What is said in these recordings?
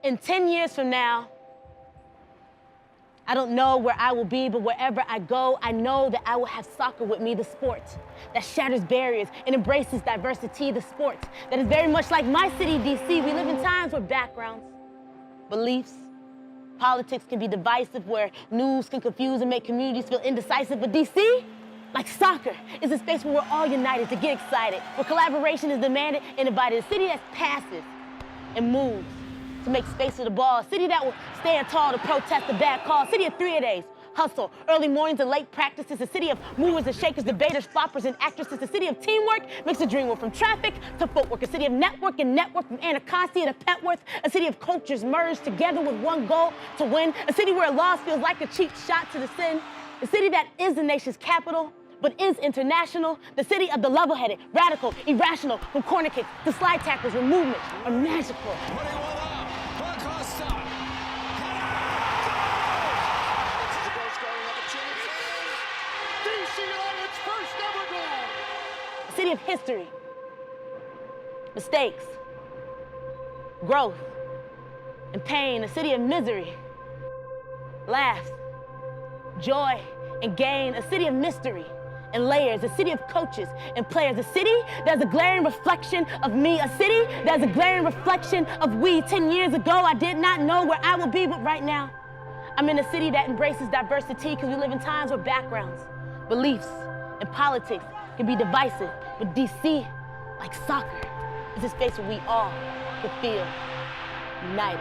In 10 years from now, I don't know where I will be, but wherever I go, I know that I will have soccer with me, the sport that shatters barriers and embraces diversity, the sport that is very much like my city, DC. We live in times where backgrounds, beliefs, politics can be divisive, where news can confuse and make communities feel indecisive, but DC, like soccer, is a space where we're all united to get excited, where collaboration is demanded and invited, a city that's passive and moves to make space for the ball, a city that will stand tall to protest the bad call, a city of three-a-days, hustle, early mornings and late practices, a city of movers and shakers, debaters, floppers and actresses, a city of teamwork, makes a dream work from traffic to footwork, a city of network and network from Anacostia to Petworth, a city of cultures merged together with one goal to win, a city where a loss feels like a cheap shot to the sin, a city that is the nation's capital, but is international, the city of the level-headed, radical, irrational, from corner kicks to slide tackles where movements are magical. A city of history, mistakes, growth, and pain, a city of misery, laughs, joy, and gain, a city of mystery and layers, a city of coaches and players, a city that's a glaring reflection of me, a city that's a glaring reflection of we. 10 years ago, I did not know where I would be, but right now, I'm in a city that embraces diversity because we live in times where backgrounds, beliefs, and politics can be divisive, but DC, like soccer, is a space where we all can feel united.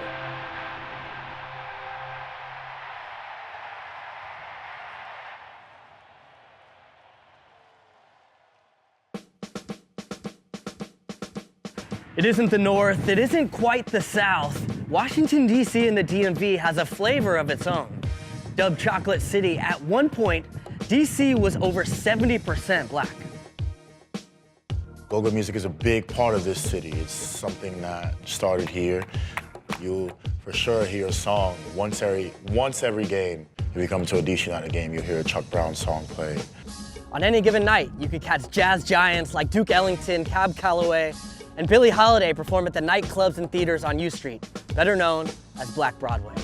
It isn't the North, it isn't quite the South. Washington, D.C. and the DMV has a flavor of its own. Dubbed Chocolate City, at one point, D.C. was over 70% black. Go-go music is a big part of this city. It's something that started here. You'll for sure hear a song once every game. If you come to a DC United game, you'll hear a Chuck Brown song played. On any given night, you could catch jazz giants like Duke Ellington, Cab Calloway, and Billie Holiday perform at the nightclubs and theaters on U Street, better known as Black Broadway.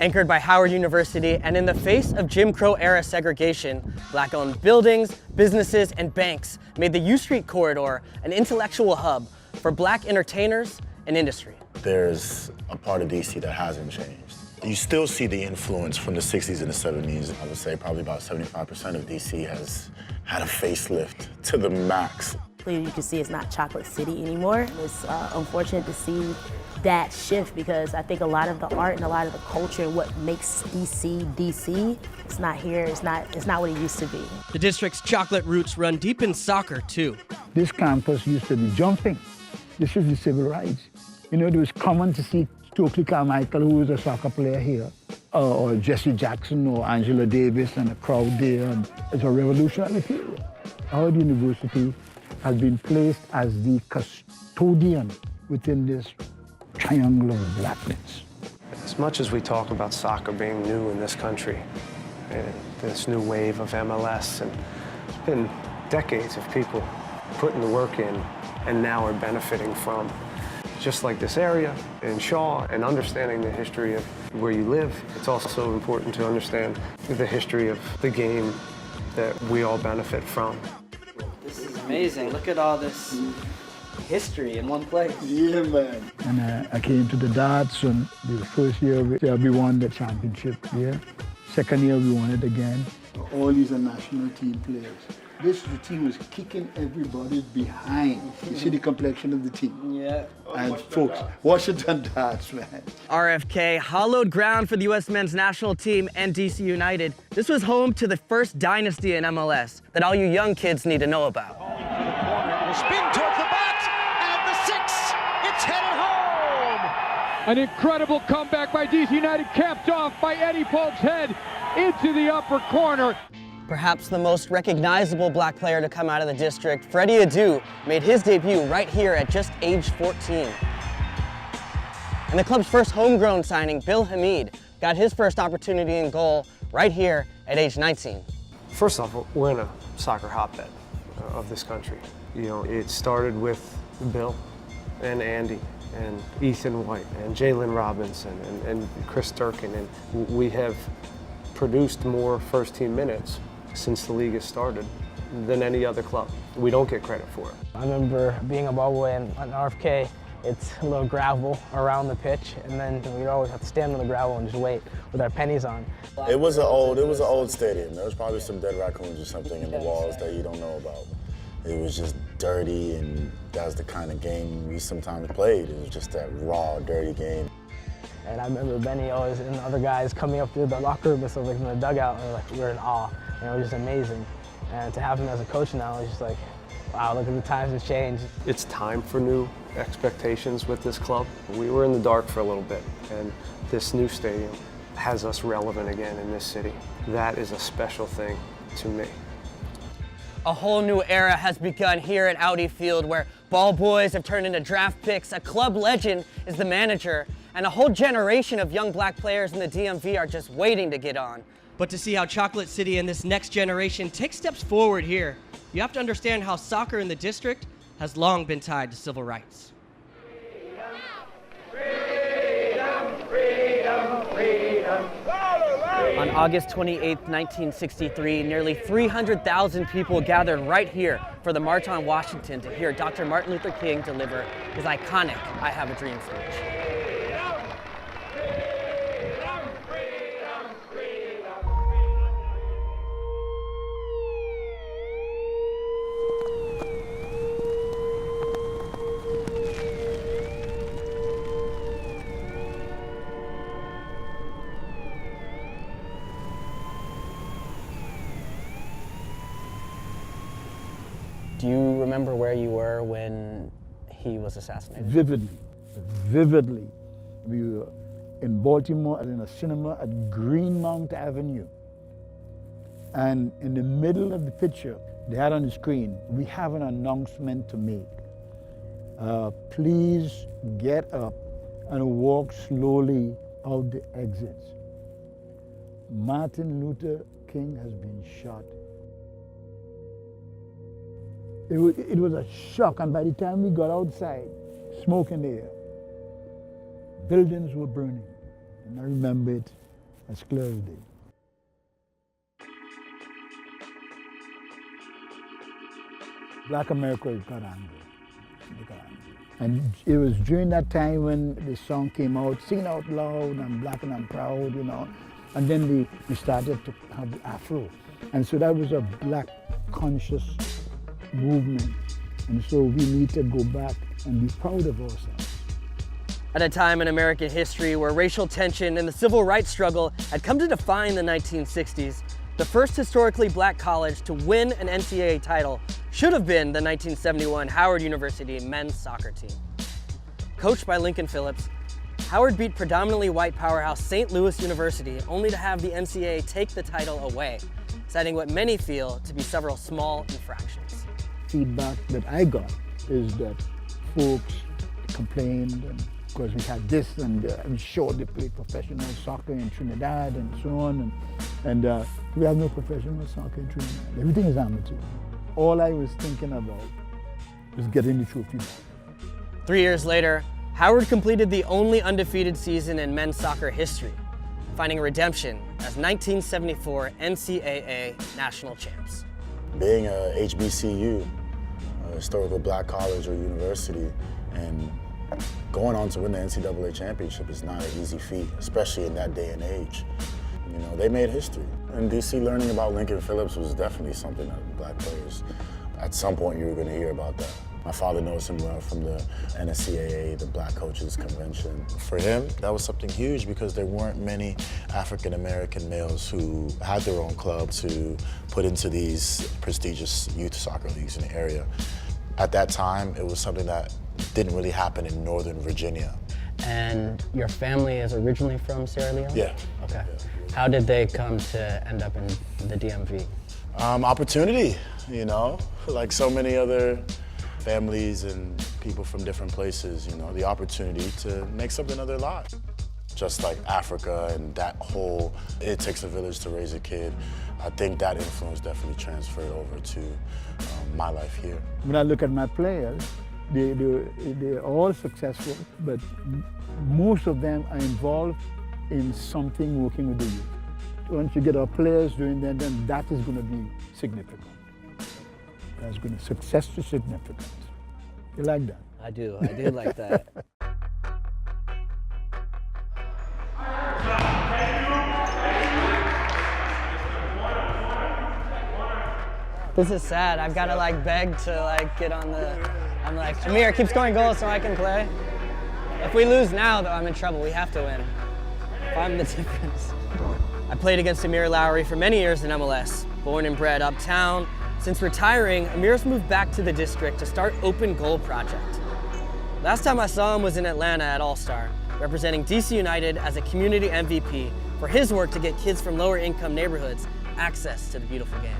Anchored by Howard University, and in the face of Jim Crow-era segregation, black-owned buildings, businesses, and banks made the U Street corridor an intellectual hub for black entertainers and industry. There's a part of DC that hasn't changed. You still see the influence from the 60s and the 70s. I would say probably about 75% of DC has had a facelift to the max. You can see it's not Chocolate City anymore. It's unfortunate to see that shift because I think a lot of the art and a lot of the culture, what makes DC, DC, it's not here, it's not what it used to be. The district's chocolate roots run deep in soccer, too. This campus used to be jumping. This is the civil rights. You know, it was common to see Stokely Carmichael, who was a soccer player here, or Jesse Jackson or Angela Davis and a crowd there. And it's a revolutionary period. Howard University has been placed as the custodian within this triangle of blackness. As much as we talk about soccer being new in this country, and this new wave of MLS, and it's been decades of people putting the work in and now are benefiting from. Just like this area in Shaw, and understanding the history of where you live, it's also important to understand the history of the game that we all benefit from. This is amazing. Look at all this history in one place. Yeah, man. And I came to the darts, and the first year we won the championship here. Second year we won it again. All these are national team players. This team was kicking everybody behind. You see the complexion of the team. Yeah. And folks, Washington Darts, man. RFK, hallowed ground for the U.S. men's national team and DC United. This was home to the first dynasty in MLS that all you young kids need to know about. Will spin towards the box, and the 6, it's headed home! An incredible comeback by DC United, capped off by Eddie Pope's head into the upper corner. Perhaps the most recognizable black player to come out of the district, Freddie Adu, made his debut right here at just age 14. And the club's first homegrown signing, Bill Hamid, got his first opportunity in goal right here at age 19. First off, we're in a soccer hotbed of this country. You know, it started with Bill and Andy and Ethan White and Jalen Robinson and Chris Durkin, and we have produced more first-team minutes since the league has started than any other club. We don't get credit for it. I remember being a ball boy in RFK. It's a little gravel around the pitch, and then we'd always have to stand on the gravel and just wait with our pennies on. It was an old stadium. There was probably some dead raccoons or something in the walls that you don't know about. It was just dirty, and that was the kind of game we sometimes played. It was just that raw, dirty game. And I remember Benny always and the other guys coming up through the locker room and stuff, like in the dugout, and we were in awe. And it was just amazing. And to have him as a coach now, it's just like, wow, look at the times have changed. It's time for new expectations with this club. We were in the dark for a little bit, and this new stadium has us relevant again in this city. That is a special thing to me. A whole new era has begun here at Audi Field, where ball boys have turned into draft picks, a club legend is the manager, and a whole generation of young black players in the DMV are just waiting to get on. But to see how Chocolate City and this next generation take steps forward here, you have to understand how soccer in the district has long been tied to civil rights. On August 28, 1963, nearly 300,000 people gathered right here for the March on Washington to hear Dr. Martin Luther King deliver his iconic I Have a Dream speech. Do you remember where you were when he was assassinated? Vividly. We were in Baltimore in a cinema at Greenmount Avenue. And in the middle of the picture, they had on the screen, we have an announcement to make. Please get up and walk slowly out the exits. Martin Luther King has been shot. It was a shock, and by the time we got outside, smoke in the air. Buildings were burning, and I remember it as clear as day. Black America got angry. They got angry. And it was during that time when the song came out, Sing Out Loud, I'm Black and I'm Proud, you know. And then we started to have the Afro. And so that was a black conscious movement, and so we need to go back and be proud of ourselves. At a time in American history where racial tension and the civil rights struggle had come to define the 1960s, the first historically black college to win an NCAA title should have been the 1971 Howard University men's soccer team. Coached by Lincoln Phillips, Howard beat predominantly white powerhouse St. Louis University only to have the NCAA take the title away, citing what many feel to be several small infractions. Feedback that I got is that folks complained, and of course we had this, and I'm sure they played professional soccer in Trinidad and so on, and we have no professional soccer in Trinidad. Everything is amateur. All I was thinking about was getting the trophy back. 3 years later, Howard completed the only undefeated season in men's soccer history, finding redemption as 1974 NCAA national champs. Being a HBCU, a historical black college or university, and going on to win the NCAA championship is not an easy feat, especially in that day and age. You know, they made history. In DC, learning about Lincoln Phillips was definitely something that black players, at some point you were going to hear about that. My father knows him well from the NSCAA, the Black Coaches Convention. For him, that was something huge because there weren't many African-American males who had their own club to put into these prestigious youth soccer leagues in the area. At that time, it was something that didn't really happen in Northern Virginia. And your family is originally from Sierra Leone? Yeah. Okay. Yeah. How did they come to end up in the DMV? Opportunity, you know, like so many other families and people from different places, you know, the opportunity to make something of their lives. Just like Africa and that whole, it takes a village to raise a kid, I think that influence definitely transferred over to my life here. When I look at my players, They're all successful, but most of them are involved in something working with the youth. Once you get our players doing that, then that is going to be significant. That's going to success to significance. You like that? I do like that. This is sad. I've got to like beg to like get on the, I'm like, Amir, keep scoring goals so I can play. If we lose now though, I'm in trouble. We have to win. If I'm the difference. I played against Amir Lowry for many years in MLS. Born and bred uptown. Since retiring, Amir's moved back to the district to start Open Goal Project. Last time I saw him was in Atlanta at All-Star, representing DC United as a community MVP for his work to get kids from lower income neighborhoods access to the beautiful game.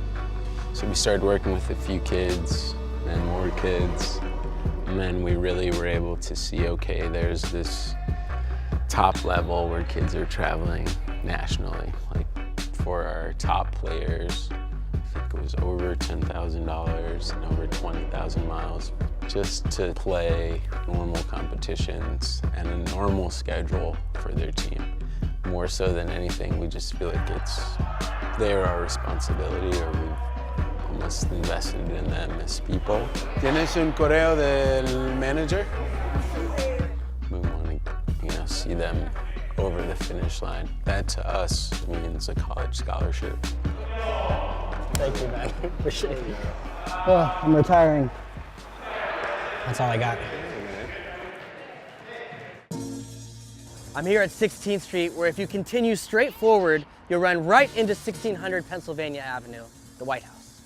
So we started working with a few kids, and more kids, and then we really were able to see, okay, there's this top level where kids are traveling nationally. Like for our top players, I think it was over $10,000 and over 20,000 miles just to play normal competitions and a normal schedule for their team. More so than anything, we just feel like they're our responsibility, or we've almost invested in them as people. ¿Tienes un correo del manager? We want to, see them over the finish line. That to us means a college scholarship. Thank you, man. Appreciate it. Well, I'm retiring. That's all I got. I'm here at 16th Street, where if you continue straight forward, you'll run right into 1600 Pennsylvania Avenue, the White House.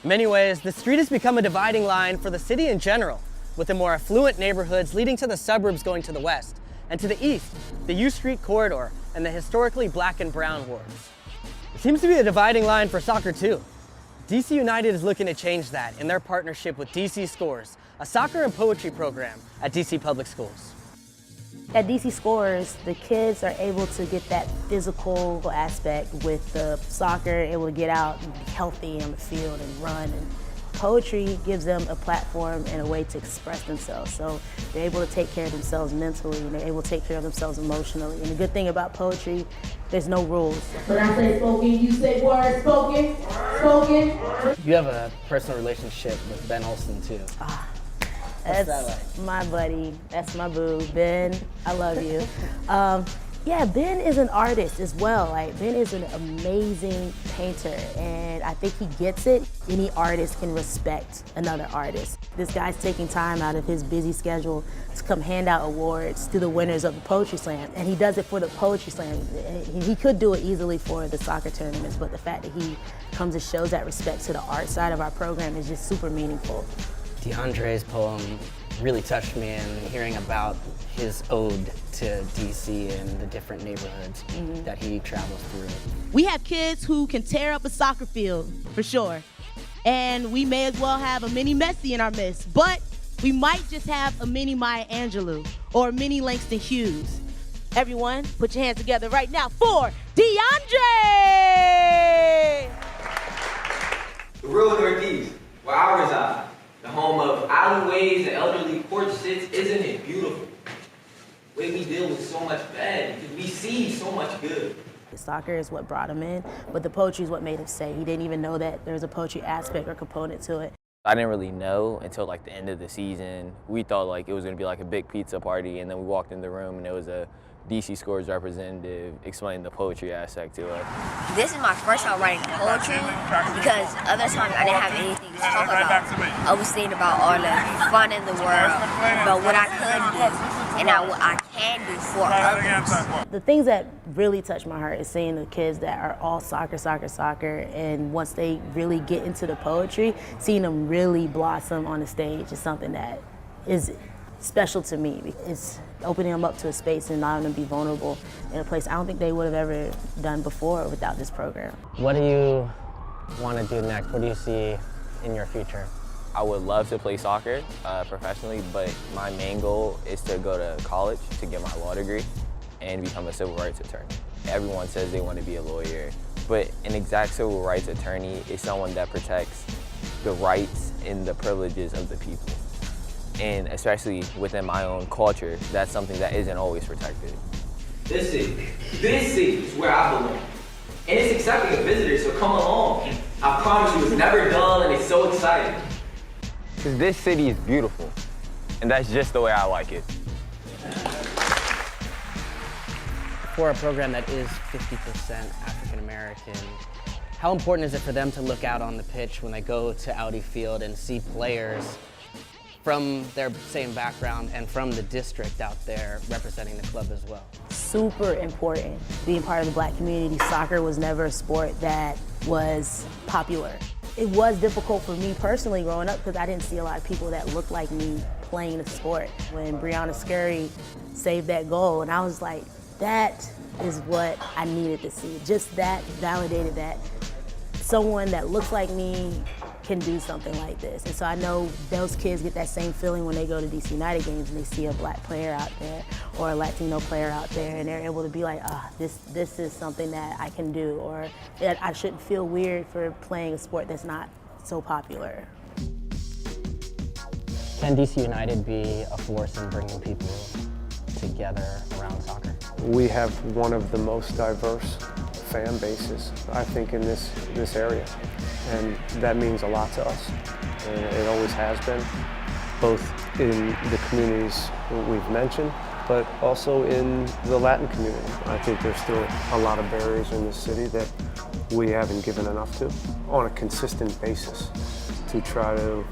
In many ways, the street has become a dividing line for the city in general, with the more affluent neighborhoods leading to the suburbs going to the west, and to the east, the U Street corridor and the historically black and brown wards. It seems to be a dividing line for soccer too. DC United is looking to change that in their partnership with DC Scores, a soccer and poetry program at DC Public Schools. At DC Scores, the kids are able to get that physical aspect with the soccer, able to get out and be healthy on the field and run. And poetry gives them a platform and a way to express themselves. So they're able to take care of themselves mentally, and they're able to take care of themselves emotionally. And the good thing about poetry, there's no rules. When I say spoken, you say words, spoken, spoken. You have a personal relationship with Ben Olsen too. That's my buddy. That's my boo. Ben, I love you. Yeah, Ben is an artist as well. Like, Ben is an amazing painter, and I think he gets it. Any artist can respect another artist. This guy's taking time out of his busy schedule to come hand out awards to the winners of the Poetry Slam, and he does it for the Poetry Slam. He could do it easily for the soccer tournaments, but the fact that he comes and shows that respect to the art side of our program is just super meaningful. DeAndre's poem really touched me, and hearing about his ode to DC and the different neighborhoods that he travels through. We have kids who can tear up a soccer field, for sure. And we may as well have a mini Messi in our midst, but we might just have a mini Maya Angelou or a mini Langston Hughes. Everyone, put your hands together right now for DeAndre! The real Northeast, where I reside. The home of alleyways and elderly porch sits, isn't it beautiful? The way we deal with so much bad, because we see so much good. The soccer is what brought him in, but the poetry is what made him stay. He didn't even know that there was a poetry aspect or component to it. I didn't really know until like the end of the season. We thought like it was gonna be like a big pizza party, and then we walked in the room and there was a DC Scores representative explaining the poetry aspect to us. This is my first time writing poetry because other times I didn't have anything to talk about. I was thinking about all the fun in the world, about what I could do and what I can do for others. The things that really touch my heart is seeing the kids that are all soccer, soccer, soccer, and once they really get into the poetry, seeing them really blossom on the stage is something that is special to me. It's opening them up to a space and allowing them to be vulnerable in a place I don't think they would have ever done before without this program. What do you want to do next? What do you see in your future? I would love to play soccer professionally, but my main goal is to go to college to get my law degree and become a civil rights attorney. Everyone says they want to be a lawyer, but an exact civil rights attorney is someone that protects the rights and the privileges of the people. And especially within my own culture, that's something that isn't always protected. This city is where I belong. And it's accepting of visitors, so come along. I promise you, it's never dull and it's so exciting. Because this city is beautiful, and that's just the way I like it. For a program that is 50% African American, how important is it for them to look out on the pitch when they go to Audi Field and see players from their same background and from the district out there representing the club as well? Super important. Being part of the Black community, soccer was never a sport that was popular. It was difficult for me personally growing up because I didn't see a lot of people that looked like me playing the sport. When Breonna Scurry saved that goal, and I was like, that is what I needed to see. Just that validated that someone that looks like me can do something like this. And so I know those kids get that same feeling when they go to DC United games and they see a Black player out there or a Latino player out there, and they're able to be like, this is something that I can do, or that I shouldn't feel weird for playing a sport that's not so popular. Can DC United be a force in bringing people together around soccer? We have one of the most diverse fan bases, I think, in this area. And that means a lot to us. And it always has been, both in the communities we've mentioned, but also in the Latin community. I think there's still a lot of barriers in this city that we haven't given enough to on a consistent basis to try to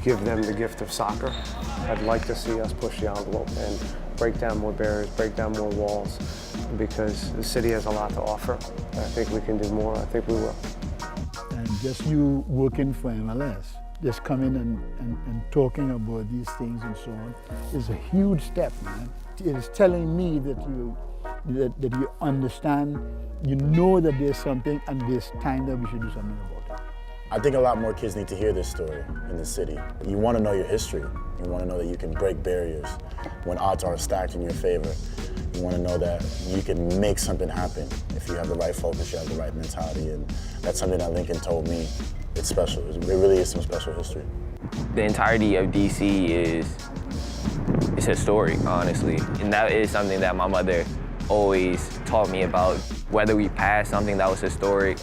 give them the gift of soccer. I'd like to see us push the envelope and break down more barriers, break down more walls, because the city has a lot to offer. I think we can do more. I think we will. And just you working for MLS, just coming and talking about these things and so on, is a huge step, man. It is telling me that you understand, you know that there's something and there's time that we should do something about it. I think a lot more kids need to hear this story in the city. You want to know your history. You want to know that you can break barriers when odds are stacked in your favor. You want to know that you can make something happen if you have the right focus, you have the right mentality, and that's something that Lincoln told me. It's special. It really is some special history. The entirety of DC is historic, honestly, and that is something that my mother always taught me about. Whether we passed something that was historic,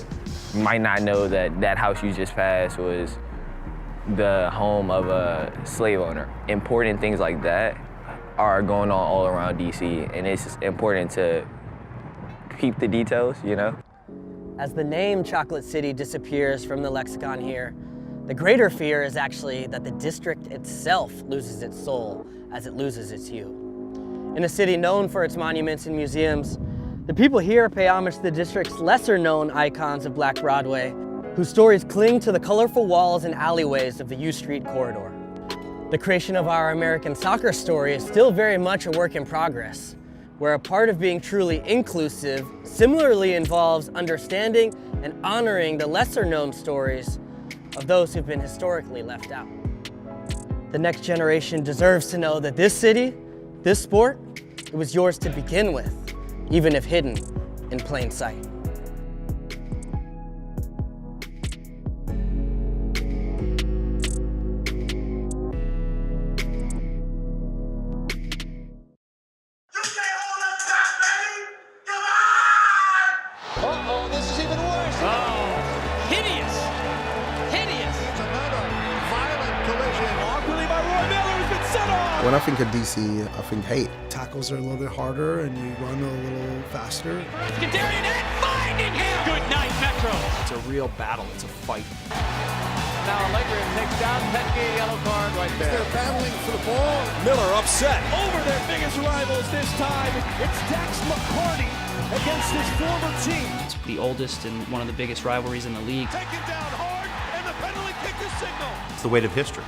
you might not know that that house you just passed was the home of a slave owner. Important things like that are going on all around DC, and it's important to keep the details, you know? As the name Chocolate City disappears from the lexicon here, the greater fear is actually that the district itself loses its soul as it loses its hue. In a city known for its monuments and museums, the people here pay homage to the district's lesser-known icons of Black Broadway, whose stories cling to the colorful walls and alleyways of the U Street corridor. The creation of our American soccer story is still very much a work in progress, where a part of being truly inclusive similarly involves understanding and honoring the lesser-known stories of those who've been historically left out. The next generation deserves to know that this city, this sport, it was yours to begin with, even if hidden in plain sight. Uh-oh, this is even worse. Oh, hideous. Hideous. It's another violent collision. Awkwardly by Roy Miller has been set off. When I think of DC, I think hate. Tackles are a little bit harder and you run a little faster. Kadarian and finding him. Good night, Metro. It's a real battle. It's a fight. Now Allegri takes down Petke, yellow card right there. They're battling for the ball. Miller upset. Over their biggest rivals this time. It's Dax McCarty against his former team. It's the oldest and one of the biggest rivalries in the league. Taken down hard, and the penalty kick is signal. It's the weight of history.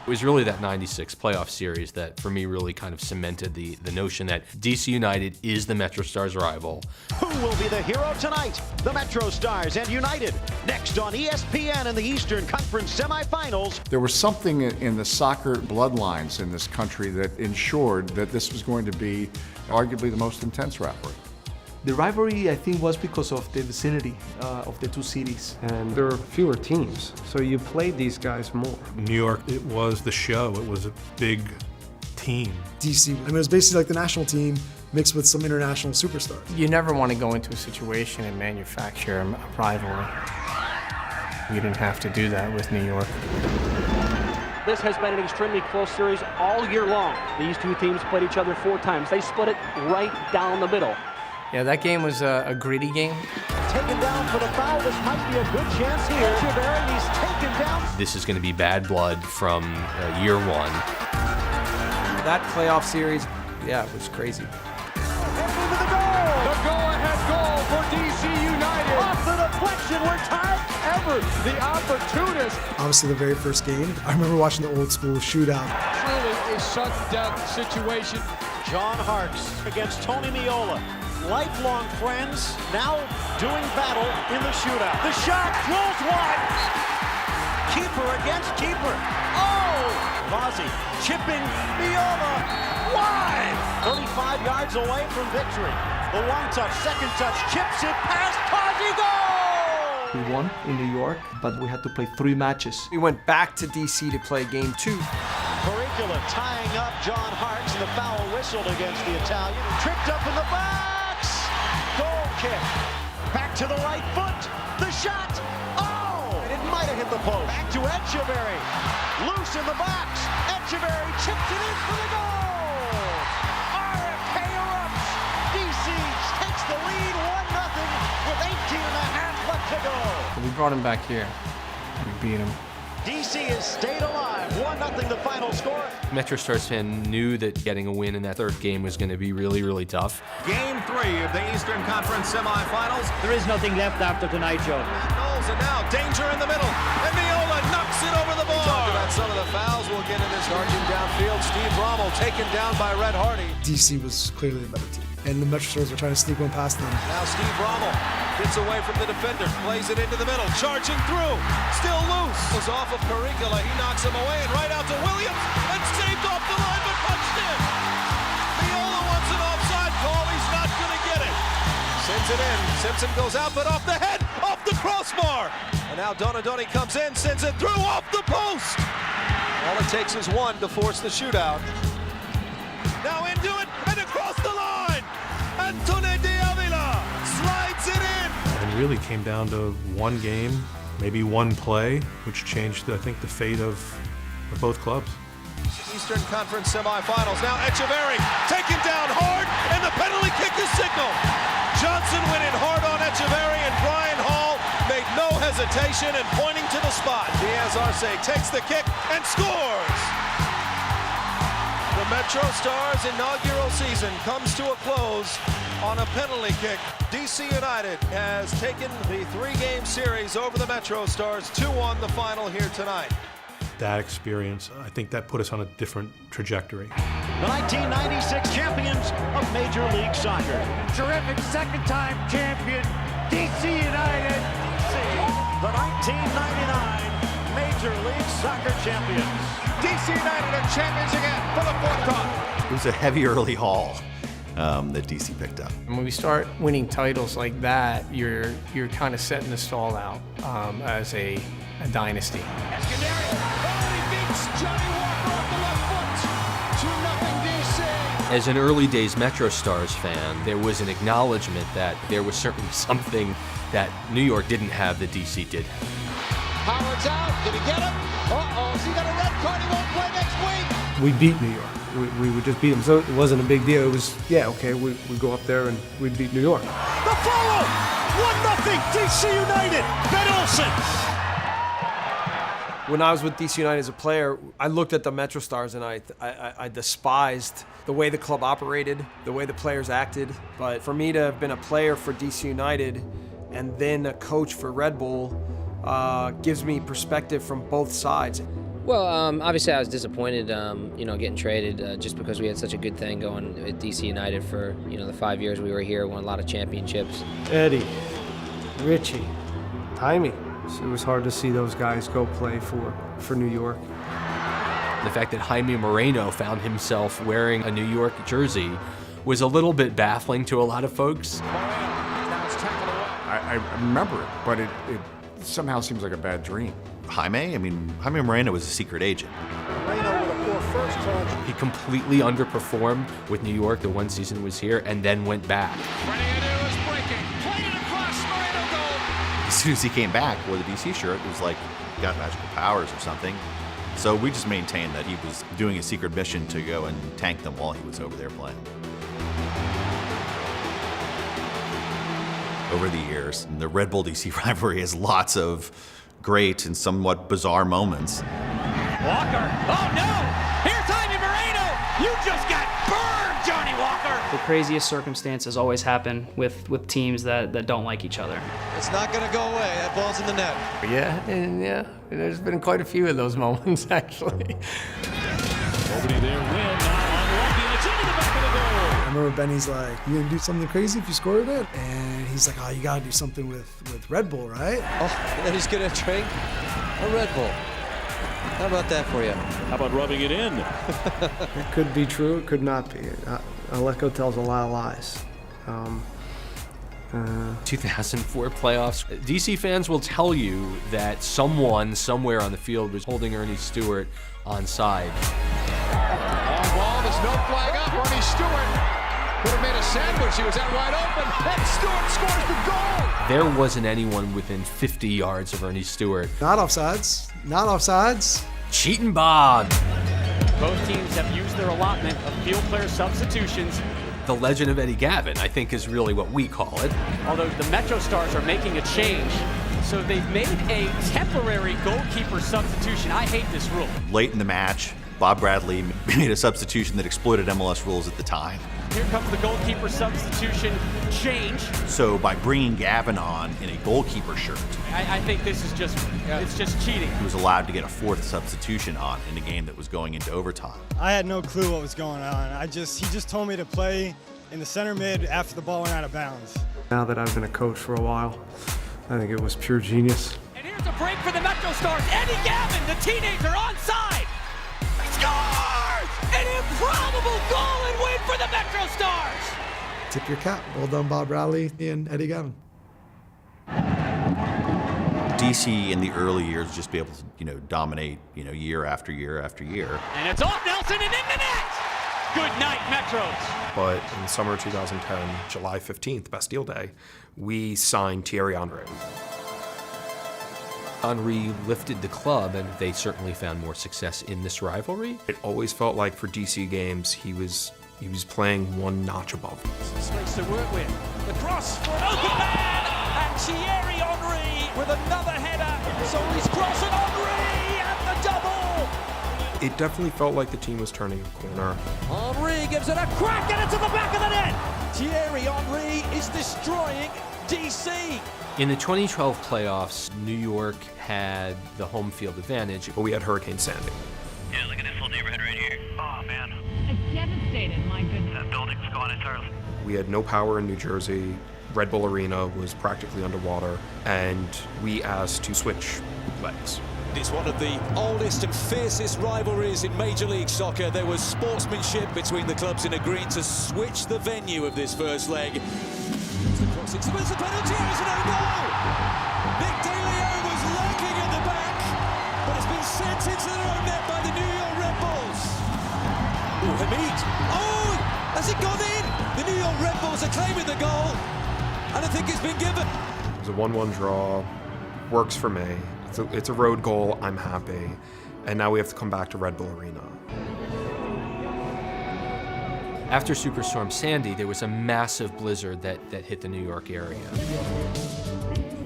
It was really that 96 playoff series that, for me, really kind of cemented the notion that DC United is the MetroStars rival. Who will be the hero tonight? The MetroStars and United. Next on ESPN in the Eastern Conference semifinals. There was something in the soccer bloodlines in this country that ensured that this was going to be arguably the most intense rivalry. The rivalry, I think, was because of the vicinity of the two cities. And there are fewer teams, so you played these guys more. New York, it was the show. It was a big team. DC, I mean, it was basically like the national team mixed with some international superstars. You never want to go into a situation and manufacture a rivalry. You didn't have to do that with New York. This has been an extremely close series all year long. These two teams played each other 4 times. They split it right down the middle. Yeah, that game was a gritty game. Taken down for the foul. This might be a good chance here. Echeverry, he's taken down. This is going to be bad blood from year one. That playoff series, yeah, it was crazy. The go-ahead goal for DC United. Off the deflection, we're tied ever. The opportunist. Obviously, the very first game, I remember watching the old school shootout. Truly a sudden-death situation. John Harkes against Tony Meola. Lifelong friends, now doing battle in the shootout. The shot rolls wide. Keeper against keeper. Oh! Vazzi chipping Meola wide. 35 yards away from victory. The one touch, second touch, chips it past Pazzi, goal! We won in New York, but we had to play 3 matches. We went back to DC to play game 2. Pericula tying up John Harkes, and the foul whistled against the Italian. Tripped up in the box! Goal kick. Back to the right foot. The shot. Oh! And it might have hit the post. Back to Echeverry. Loose in the box. Echeverry chips it in for the goal! RFK erupts. DC takes the lead 1-0 with 18 and a half left to go. We brought him back here. We beat him. DC has stayed alive. 1-0 the final score. MetroStars fan knew that getting a win in that third game was going to be really, really tough. Game 3 of the Eastern Conference semifinals. There is nothing left after tonight, Joe. Knowles, and now danger in the middle. And Meola knocks it over the bar. We talked about some of the fouls. We'll get in this charging downfield. Steve Rommel taken down by Red Hardy. DC was clearly the better team, and the MetroStars were trying to sneak one past them. Now Steve Rommel gets away from the defender, plays it into the middle, charging through, still loose. Was off of Pericula, he knocks him away, and right out to Williams, and saved off the line, but punched in. Meola wants an offside call, he's not gonna get it. Sends it in, Simpson goes out, but off the head, off the crossbar. And now Donadoni comes in, sends it through, off the post. All it takes is one to force the shootout. Now into it, and across the line. Antone de Avila slides it in. And it really came down to one game, maybe one play, which changed, I think, the fate of both clubs. Eastern Conference semifinals. Now Echeverry taken down hard, and the penalty kick is signaled. Johnson went in hard on Echeverry, and Brian Hall made no hesitation in pointing to the spot. Diaz Arce takes the kick and scores. The MetroStars inaugural season comes to a close on a penalty kick. DC United has taken the 3-game series over the MetroStars, 2-1 the final here tonight. That experience, I think that put us on a different trajectory. The 1996 champions of Major League Soccer. Terrific second-time champion, DC United. The 1999 Major League Soccer champions. DC United are champions again for the 4th time. It was a heavy early haul that DC picked up. And when we start winning titles like that, you're kind of setting the stall out as a dynasty. As an early days MetroStars fan, there was an acknowledgement that there was certainly something that New York didn't have that DC did. Howard's out. Did he get him? Uh-oh. Has he got a red card? He won't play next week. We beat New York. We would just beat them. So it wasn't a big deal. It was, yeah, okay, we go up there and we beat New York. The follow! 1-0 DC United. Ben Olsen. When I was with DC United as a player, I looked at the MetroStars and I despised the way the club operated, the way the players acted. But for me to have been a player for DC United and then a coach for Red Bull gives me perspective from both sides. Well, obviously I was disappointed, getting traded just because we had such a good thing going at DC United for, the 5 years we were here, won a lot of championships. Eddie, Richie, Jaime. So it was hard to see those guys go play for New York. The fact that Jaime Moreno found himself wearing a New York jersey was a little bit baffling to a lot of folks. I remember it, but it somehow seems like a bad dream. Jaime Moreno was a secret agent. He completely underperformed with New York the one season was here and then went back. As soon as he came back, wore the DC shirt, it was like he got magical powers or something. So we just maintained that he was doing a secret mission to go and tank them while he was over there playing. Over the years, the Red Bull DC rivalry has lots of great and somewhat bizarre moments. Walker, oh no! Here's Jaime Moreno! You just got burned, Johnny Walker! The craziest circumstances always happen with teams that don't like each other. It's not going to go away. That ball's in the net. Yeah, there's been quite a few of those moments, actually. Nobody there, win, unlucky, and it's into the back of the goal. I remember Benny's like, you gonna do something crazy if you scored it? And he's like, oh, you gotta do something with Red Bull, right? Oh, and then he's going to drink a Red Bull. How about that for you? How about rubbing it in? It could be true, it could not be. Aleko tells a lot of lies. 2004 playoffs. DC fans will tell you that someone somewhere on the field was holding Ernie Stewart onside. On ball, there's no flag up. Ernie Stewart could have made a sandwich. He was out wide open. And Stewart scores the goal. There wasn't anyone within 50 yards of Ernie Stewart. Not offsides. Not offsides. Cheating Bob. Both teams have used their allotment of field player substitutions. The legend of Eddie Gavin, I think, is really what we call it. Although the MetroStars are making a change, so they've made a temporary goalkeeper substitution. I hate this rule. Late in the match, Bob Bradley made a substitution that exploited MLS rules at the time. Here comes the goalkeeper substitution change. So by bringing Gavin on in a goalkeeper shirt, I think this is it's just cheating. He was allowed to get a fourth substitution on in a game that was going into overtime. I had no clue what was going on. He just told me to play in the center mid after the ball went out of bounds. Now that I've been a coach for a while, I think it was pure genius. And here's a break for the MetroStars. Eddie Gavin, the teenager, onside. He scores! An improbable goal and win for the MetroStars! Tip your cap. Well done, Bob Bradley and Eddie Gavin. DC in the early years just be able to, dominate, year after year after year. And it's off Nelson and in the net! Good night, Metros! But in summer 2010, July 15th, Bastille Day, we signed Thierry Henry. Henry lifted the club, and they certainly found more success in this rivalry. It always felt like for DC games, he was playing one notch above. Space to work with. The cross for an open man, and Thierry Henry with another header. So he's crossing Henry and the double. It definitely felt like the team was turning a corner. Henry gives it a crack, and it's at the back of the net. Thierry Henry is destroying DC. In the 2012 playoffs, New York had the home field advantage. But we had Hurricane Sandy. Yeah, look at this whole neighborhood right here. Oh, man. It's devastated, my goodness. That building's gone entirely. We had no power in New Jersey. Red Bull Arena was practically underwater, and we asked to switch legs. It's one of the oldest and fiercest rivalries in Major League Soccer. There was sportsmanship between the clubs in agreeing to switch the venue of this first leg. It's the cross, it's the penalty, it's an own goal! Nick DeLeo was lurking at the back, but has been sent into their own net by the New York Red Bulls. Oh, Hamid! Oh, has it gone in? The New York Red Bulls are claiming the goal, and I think it's been given. It was a 1-1 draw, works for me. It's a road goal, I'm happy. And now we have to come back to Red Bull Arena. After Superstorm Sandy, there was a massive blizzard that hit the New York area.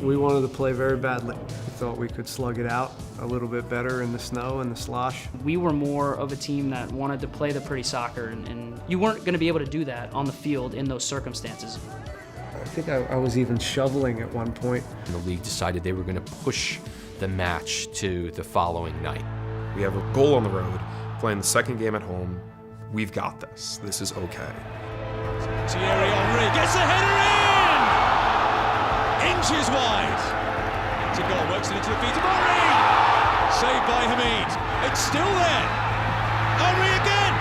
We wanted to play very badly. We thought we could slug it out a little bit better in the snow and the slosh. We were more of a team that wanted to play the pretty soccer, and you weren't going to be able to do that on the field in those circumstances. I think I was even shoveling at one point. And the league decided they were going to push the match to the following night. We have a goal on the road, playing the second game at home. We've got this. This is okay. Thierry Henry gets a header in! Inches wide. It's a goal, works it into the feet of Henry! Saved by Hamid. It's still there. Henry again!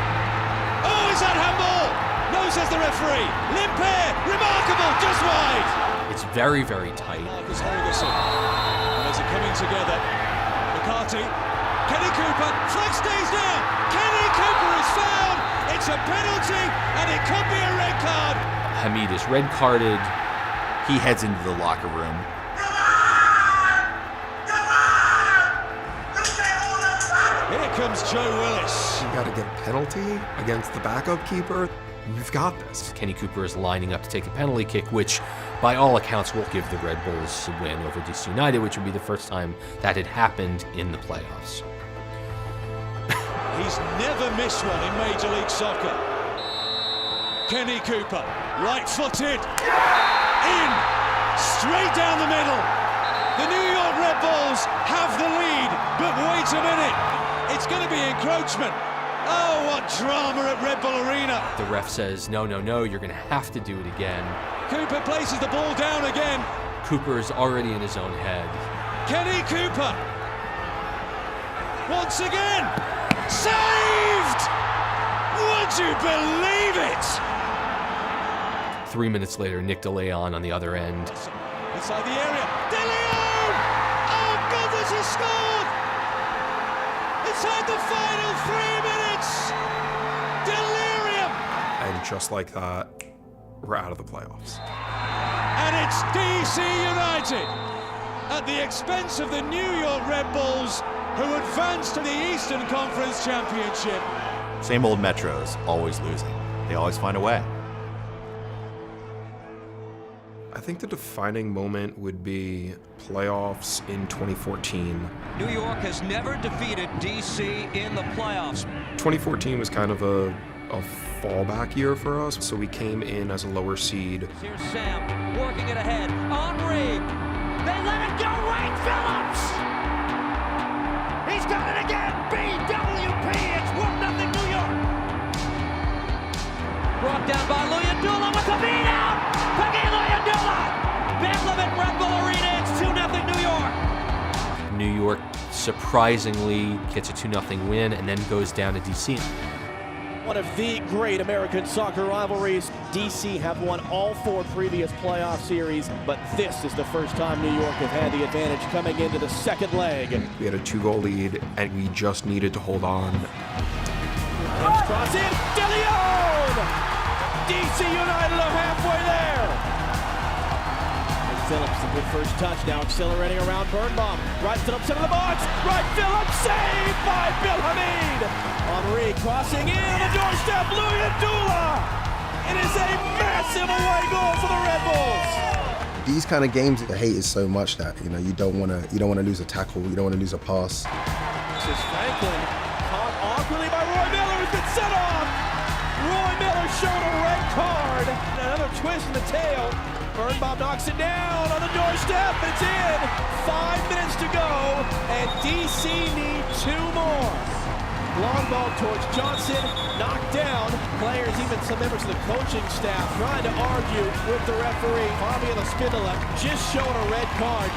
Oh, is that handball? No says the referee. Limpe, remarkable, just wide. It's very, very tight. Marcus Holgerson. And there's a coming together. McCarthy. Kenny Cooper. Flag stays down. Kenny Cooper is found. It's a penalty, and it could be a red card. Hamid is red carded. He heads into the locker room. Here comes Joe Willis. You got to get a penalty against the backup keeper. You've got this. Kenny Cooper is lining up to take a penalty kick, which by all accounts will give the Red Bulls a win over DC United, which would be the first time that had happened in the playoffs. He's never missed one in Major League Soccer. Kenny Cooper, right-footed, in, straight down the middle. The New York Red Bulls have the lead, but wait a minute. It's going to be encroachment. Oh, what drama at Red Bull Arena. The ref says, no, no, no, you're going to have to do it again. Cooper places the ball down again. Cooper is already in his own head. Kenny Cooper. Once again. Saved! Would you believe it? 3 minutes later, Nick DeLeon on the other end. Inside the area. DeLeon! Oh, goodness, he scored! Inside the final 3 minutes! Delirium! And just like that, we're out of the playoffs. And it's DC United at the expense of the New York Red Bulls, who advanced to the Eastern Conference Championship. Same old Metros, always losing. They always find a way. I think the defining moment would be playoffs in 2014. New York has never defeated DC in the playoffs. 2014 was kind of a fallback year for us, so we came in as a lower seed. Here's Sam working it ahead. Henry. They let it go right, Phillips. He's got it again. BWP. It's 1-0 New York. Brought down by Luyandula with the beat out. Peggy Luyandula. Bam Red Bull Arena. It's 2-0 New York. New York surprisingly gets a 2-0 win and then goes down to DC. One of the great American soccer rivalries. DC have won all 4 previous playoff series, but this is the first time New York have had the advantage coming into the second leg. We had a 2-goal lead, and we just needed to hold on. Cross in, De Leon! DC United are halfway there. And Phillips, a good first touch, now accelerating around Birnbaum. Right foot up center of the box. Right, Phillips, saved by Bill Hamid. Henry crossing in on the doorstep, Luyandula. It is a massive away goal for the Red Bulls. These kind of games, the hate is so much that you don't want to lose a tackle, you don't want to lose a pass. This is Franklin, caught awkwardly by Roy Miller, who's been set off. Roy Miller showed a red card. Another twist in the tail. Birnbaum knocks it down on the doorstep. It's in. 5 minutes to go, and DC need 2 more. Long ball towards Johnson, knocked down. Players, even some members of the coaching staff, trying to argue with the referee. Fabian Spindola just showing a red card.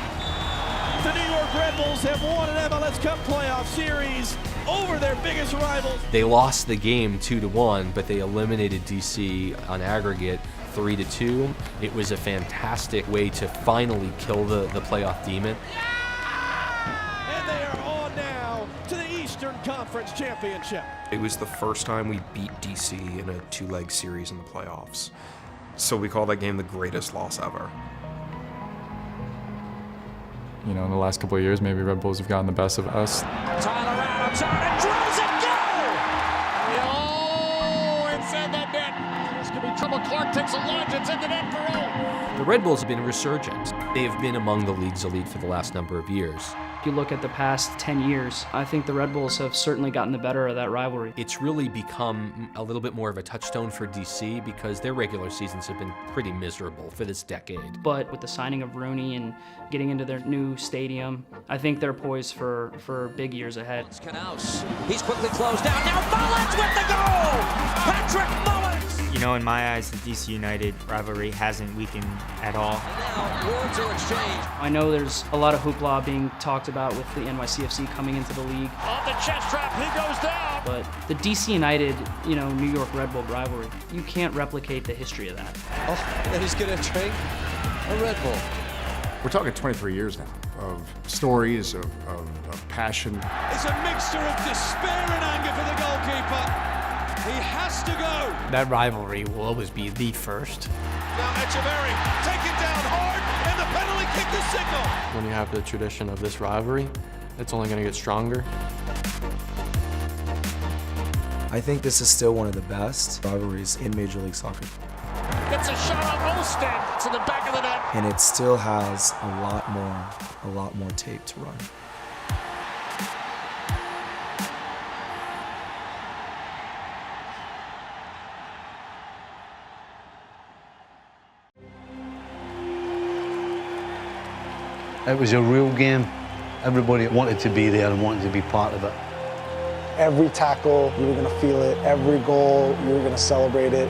The New York Red Bulls have won an MLS Cup playoff series over their biggest rivals. They lost the game 2-1, but they eliminated DC on aggregate 3-2. It was a fantastic way to finally kill the playoff demon. And they are on now to the Eastern Conference Championship. It was the first time we beat DC in a 2-leg series in the playoffs. So we call that game the greatest loss ever. You know, in the last couple of years, maybe Red Bulls have gotten the best of us. Tyler Adams on it, drills it, goal! Oh, it's in the net. This could be trouble. Clark takes a lunge, it's in the net for all. The Red Bulls have been resurgent. They have been among the league's elite for the last number of years. If you look at the past 10 years, I think the Red Bulls have certainly gotten the better of that rivalry. It's really become a little bit more of a touchstone for DC because their regular seasons have been pretty miserable for this decade. But with the signing of Rooney and getting into their new stadium, I think they're poised for big years ahead. Knaus, he's quickly closed down. Now Mullins with the goal! Patrick Mullins! You know, in my eyes, the DC United rivalry hasn't weakened at all. And now words are exchanged. I know there's a lot of hoopla being talked about with the NYCFC coming into the league. Off the chest trap, he goes down. But the DC United, New York Red Bull rivalry, you can't replicate the history of that. Oh, and he's going to drink a Red Bull. We're talking 23 years now of stories, of passion. It's a mixture of despair and anger for the goalkeeper. He has to go. That rivalry will always be the first. Now Echeverry taken down hard, and the penalty kick is signal. When you have the tradition of this rivalry, it's only going to get stronger. I think this is still one of the best rivalries in Major League Soccer. Gets a shot on Olstead to the back of the net. And it still has a lot more tape to run. It was a real game. Everybody wanted to be there and wanted to be part of it. Every tackle, you were going to feel it. Every goal, you were going to celebrate it.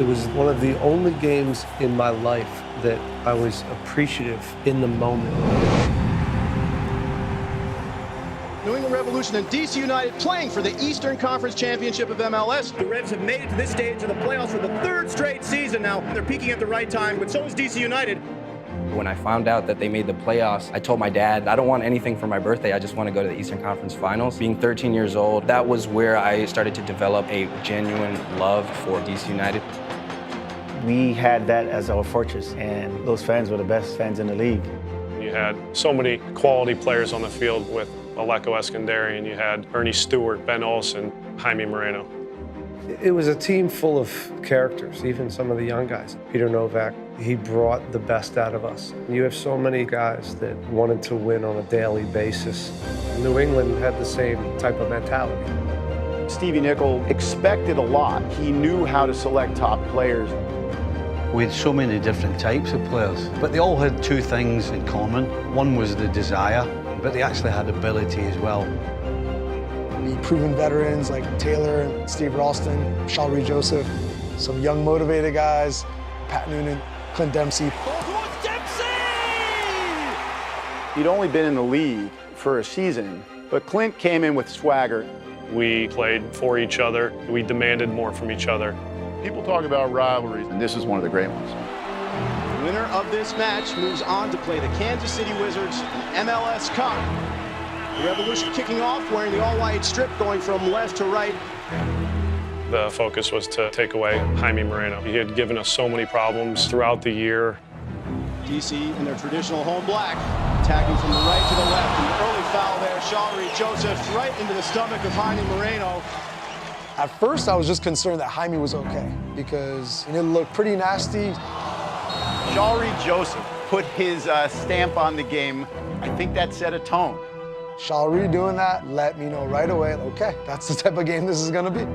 It was one of the only games in my life that I was appreciative in the moment. New England Revolution and DC United playing for the Eastern Conference Championship of MLS. The Revs have made it to this stage of the playoffs for the third straight season now. They're peaking at the right time, but so is DC United. When I found out that they made the playoffs, I told my dad, I don't want anything for my birthday, I just want to go to the Eastern Conference Finals. Being 13 years old, that was where I started to develop a genuine love for DC United. We had that as our fortress, and those fans were the best fans in the league. You had so many quality players on the field with Aleko Eskandarian, you had Ernie Stewart, Ben Olsen, Jaime Moreno. It was a team full of characters, even some of the young guys. Peter Novak, he brought the best out of us. You have so many guys that wanted to win on a daily basis. New England had the same type of mentality. Stevie Nicol expected a lot. He knew how to select top players. We had so many different types of players, but they all had two things in common. One was the desire, but they actually had ability as well. The proven veterans like Taylor and Steve Ralston, Shalry Joseph, some young motivated guys, Pat Noonan, Clint Dempsey. He'd only been in the league for a season, but Clint came in with swagger. We played for each other. We demanded more from each other. People talk about rivalries, and this is one of the great ones. The winner of this match moves on to play the Kansas City Wizards in MLS Cup. The Revolution kicking off, wearing the all-white strip, going from left to right. The focus was to take away Jaime Moreno. He had given us so many problems throughout the year. DC in their traditional home black, attacking from the right to the left. An early foul there, Shalry Joseph right into the stomach of Jaime Moreno. At first, I was just concerned that Jaime was okay because it looked pretty nasty. Shalry Joseph put his stamp on the game. I think that set a tone. Shalry doing that let me know right away, okay, that's the type of game this is gonna be.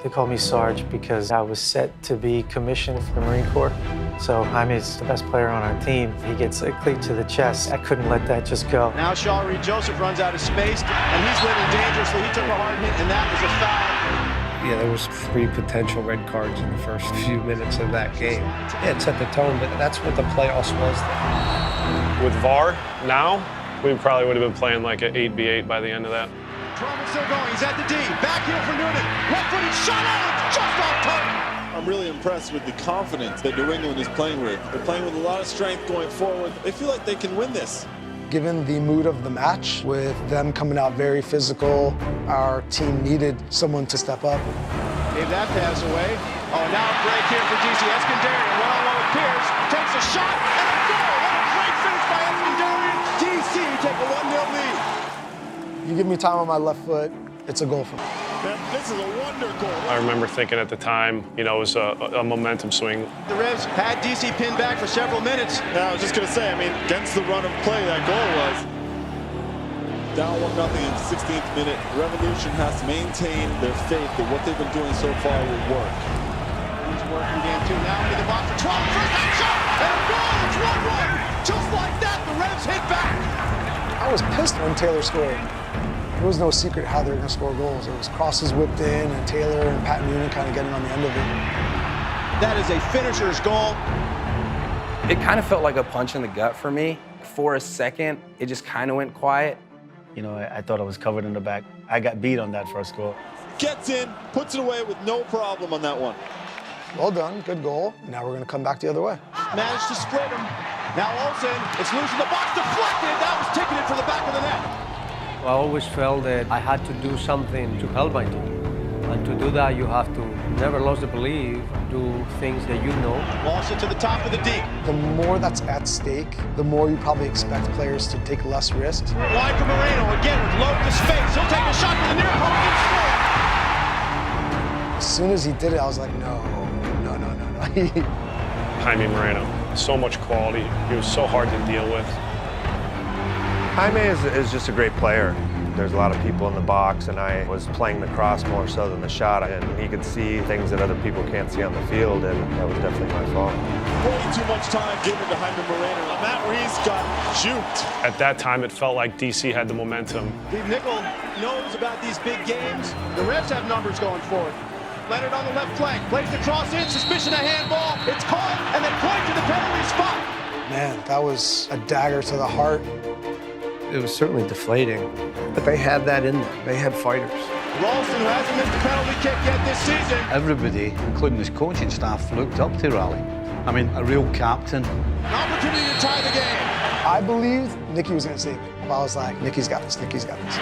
They called me Sarge because I was set to be commissioned for the Marine Corps. So Jaime's the best player on our team. He gets a cleat to the chest. I couldn't let that just go. Now Shalry Joseph runs out of space, and he's living dangerously. He took a hard hit, and that was a foul. Yeah, there was 3 potential red cards in the first few minutes of that game. Yeah, it set the tone, but that's what the playoffs was then. With VAR now, we probably would have been playing like an 8v8 by the end of that. Drummond's still going, he's at the D. Back heel for Noonan. Left-footed shot out, just off target. I'm really impressed with the confidence that New England is playing with. They're playing with a lot of strength going forward. They feel like they can win this. Given the mood of the match, with them coming out very physical, our team needed someone to step up. Gave that pass away. Oh, now a break here for DC. Eskandarian, one-on-one with Pierce, takes a shot, and a goal! What a great finish by Eskandarian! DC take a 1-0 lead. You give me time on my left foot, it's a goal for me. This is a wonder goal. I remember thinking at the time, it was a momentum swing. The Revs had DC pinned back for several minutes. Yeah, I was just going to say, against the run of play that goal was. Down 1-0 in the 16th minute. Revolution has to maintain their faith that what they've been doing so far will work. He's working game 2 now into the box for 12. First time shot, and a goal, it's 1-1. Just like that, the Revs hit back. I was pissed when Taylor scored. There was no secret how they were going to score goals. It was crosses whipped in, and Taylor and Pat Noonan kind of getting on the end of it. That is a finisher's goal. It kind of felt like a punch in the gut for me. For a second, it just kind of went quiet. You know, I thought I was covered in the back. I got beat on that first goal. Gets in, puts it away with no problem on that one. Well done, good goal. Now we're going to come back the other way. Managed to split him. Now Olsen, it's loose in the box, deflected. That was ticketed for the back of the net. I always felt that I had to do something to help my team. And to do that, you have to never lose the belief, do things that you know. Lost it to the top of the deep. The more that's at stake, the more you probably expect players to take less risks. Wide for Moreno, again with load to space. He'll take a shot to the near post and score. As soon as he did it, I was like, no. Jaime Moreno, so much quality. He was so hard to deal with. Jaime is just a great player. There's a lot of people in the box, and I was playing the cross more so than the shot, and he could see things that other people can't see on the field, and that was definitely my fault. Way too much time given to Jaime Moreno. Matt Reese got juked. At that time, it felt like DC had the momentum. Steve Nickel knows about these big games. The Reds have numbers going forward. Leonard on the left flank, plays the cross in, suspicion of handball. It's caught, and then point to the penalty spot. Man, that was a dagger to the heart. It was certainly deflating, but they had that in them. They had fighters. Ralston, who hasn't missed a penalty kick yet this season. Everybody, including his coaching staff, looked up to Raleigh. I mean, a real captain. An opportunity to tie the game. I believed Nicky was going to save it. I was like, Nicky's got this, Nicky's got this.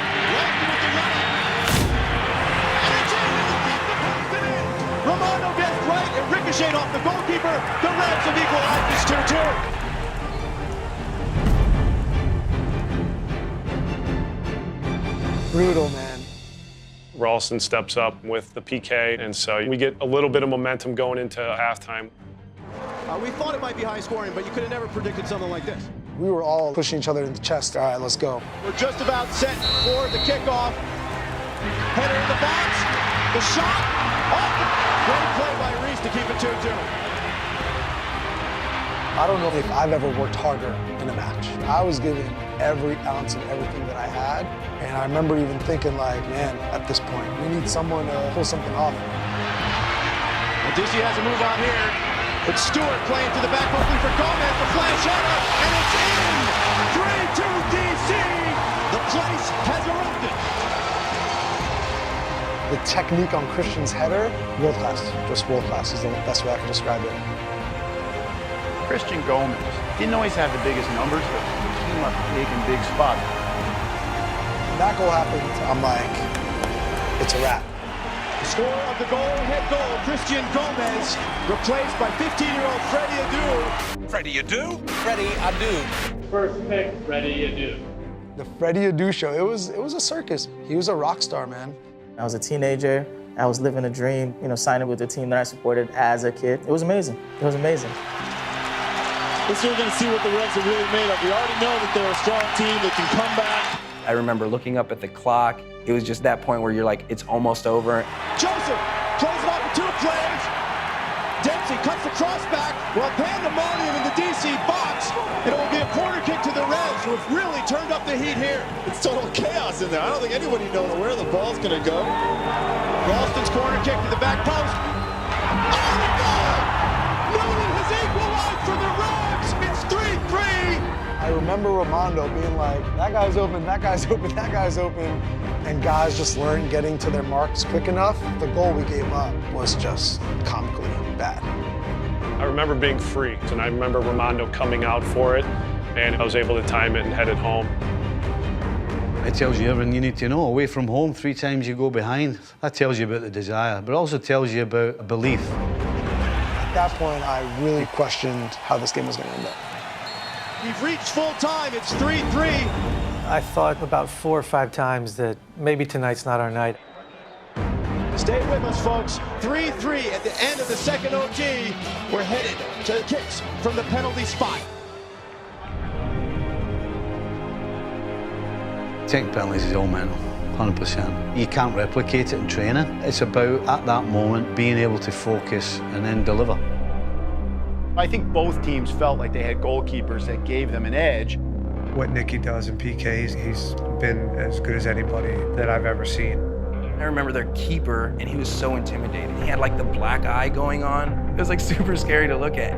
Romano gets right and ricocheted off the goalkeeper. The Reds have equalized this 2-2. Brutal, man. Ralston steps up with the PK, and so we get a little bit of momentum going into halftime. We thought it might be high scoring, but you could have never predicted something like this. We were all pushing each other in the chest. All right, let's go. We're just about set for the kickoff. Header in the box. The shot. Off. Great play by Reese to keep it 2-2. I don't know if I've ever worked harder in a match. I was giving every ounce of everything that I had, and I remember even thinking like, man, at this point, we need someone to pull something off. Well, DC has a move on here. It's Stewart playing to the back, hoping for Gomez, the flash header, and it's in! 3-2 DC! The place has erupted. The technique on Christian's header, world class, just world class is the best way I can describe it. Christian Gomez didn't always have the biggest numbers, but he came up big in big spots. When that goal happened, I'm like, it's a wrap. The scorer of the head goal, Christian Gomez, replaced by 15-year-old Freddie Adu. Freddie Adu? Freddie Adu. First pick, Freddie Adu. The Freddie Adu show, it was a circus. He was a rock star, man. I was a teenager. I was living a dream, signing with the team that I supported as a kid. It was amazing. It was amazing. This year we're going to see what the Reds are really made of. We already know that they're a strong team that can come back. I remember looking up at the clock. It was just that point where you're like, it's almost over. Joseph plays it off for two players. Dempsey cuts the cross back. Well, pandemonium in the DC box. And it will be a corner kick to the Reds, who have really turned up the heat here. It's total chaos in there. I don't think anybody knows where the ball's going to go. Ralston's corner kick to the back post. Oh, the goal! Noonan has equalized for the Reds. It's 3-3. I remember Romando being like, that guy's open, that guy's open, that guy's open. And guys just weren't getting to their marks quick enough. The goal we gave up was just comically bad. I remember being free, and I remember Romando coming out for it, and I was able to time it and head it home. It tells you everything you need to know. Away from home, 3 times you go behind. That tells you about the desire, but it also tells you about a belief. At that point, I really questioned how this game was going to end up. We've reached full time. It's 3-3. I thought about 4 or 5 times that maybe tonight's not our night. Stay with us, folks. 3-3 at the end of the second OT. We're headed to kicks from the penalty spot. Taking penalties is all mental, 100%. You can't replicate it in training. It's about, at that moment, being able to focus and then deliver. I think both teams felt like they had goalkeepers that gave them an edge. what Nicky does in PKs. He's been as good as anybody that I've ever seen. I remember their keeper, and he was so intimidating. He had like the black eye going on. It was like super scary to look at.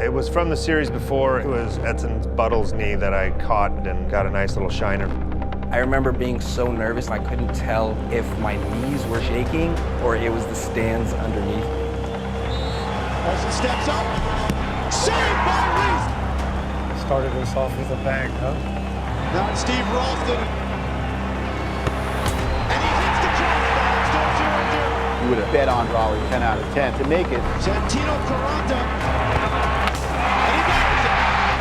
It was from the series before. It was Edson Buttle's knee that I caught and got a nice little shiner. I remember being so nervous, I couldn't tell if my knees were shaking or it was the stands underneath. Olsen steps up, saved by Reese. Started us off with a bang, huh? Now it's Steve Ralston. And he hits the crossbar, still 0-2. You would have bet on Raleigh 10 out of 10 to make it. Santino Caranta. And he bags it.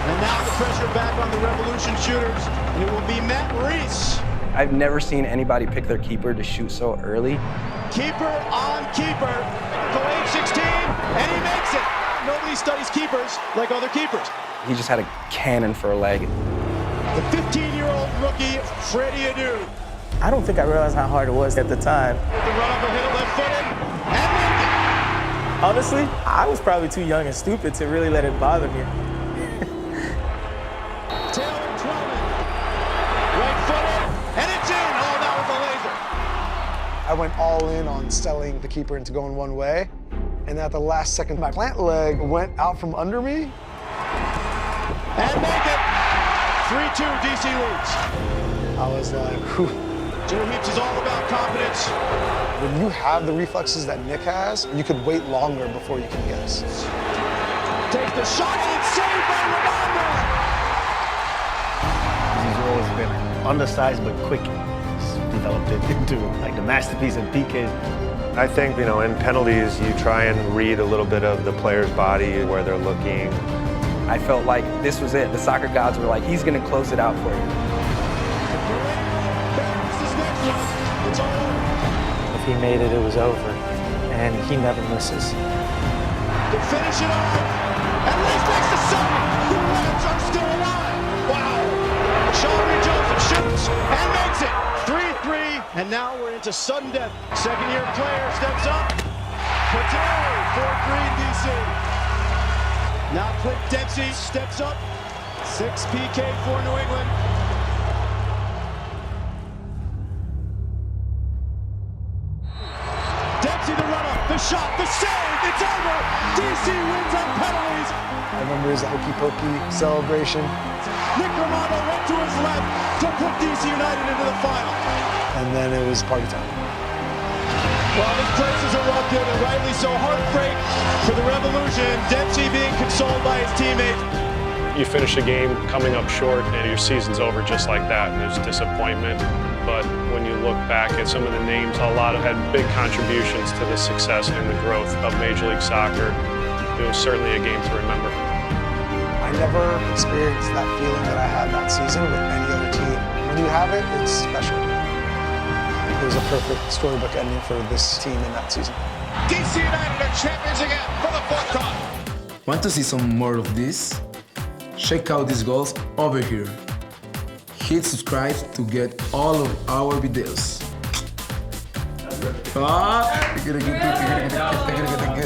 And now the pressure back on the Revolution shooters. And it will be Matt Reese. I've never seen anybody pick their keeper to shoot so early. Keeper on keeper. Go 8-16, and he makes it. Nobody studies keepers like other keepers. He just had a cannon for a leg. The 15-year-old rookie, Freddie Adu. I don't think I realized how hard it was at the time. The run up a hit left-footed, and make it. Honestly, I was probably too young and stupid to really let it bother me. Taylor Twellman, right-footed, and it's in. Oh, that was a laser. I went all in on selling the keeper into going one way, and at the last second, my plant leg went out from under me. And make it. 3-2, DC leads. I was like, whew. Joe Heaps is all about confidence. When you have the reflexes that Nick has, you could wait longer before you can guess. Takes the shot, and it's saved by Ronaldo. He's always been undersized but quick. He's developed it into like the masterpiece of PKs. I think, in penalties, you try and read a little bit of the player's body, where they're looking. I felt like this was it. The soccer gods were like, he's gonna close it out for you. If he made it, it was over. And he never misses. To finish it off. And Reese makes the second. The Reds are still alive. Wow. Shalry Joseph shoots and makes it. 3-3. And now we're into sudden death. Second-year player steps up. Pateri, 4-3 DC. Now Clint Dempsey steps up. 6 PK for New England. Dempsey the run-up, the shot, the save, it's over! DC wins on penalties! I remember his hokey pokey celebration. Nick Romano went to his left to put DC United into the final. And then it was party time. Well, this place is erupted, and rightly so. Heartbreak for the Revolution. Dempsey being consoled by his teammates. You finish a game coming up short and your season's over just like that, and there's disappointment. But when you look back at some of the names, a lot of had big contributions to the success and the growth of Major League Soccer. It was certainly a game to remember. I never experienced that feeling that I had that season with any other team. When you have it, it's special. It was a perfect storybook ending for this team in that season. DC United are champions again for the 4th time. Want to see some more of this? Check out these goals over here. Hit subscribe to get all of our videos.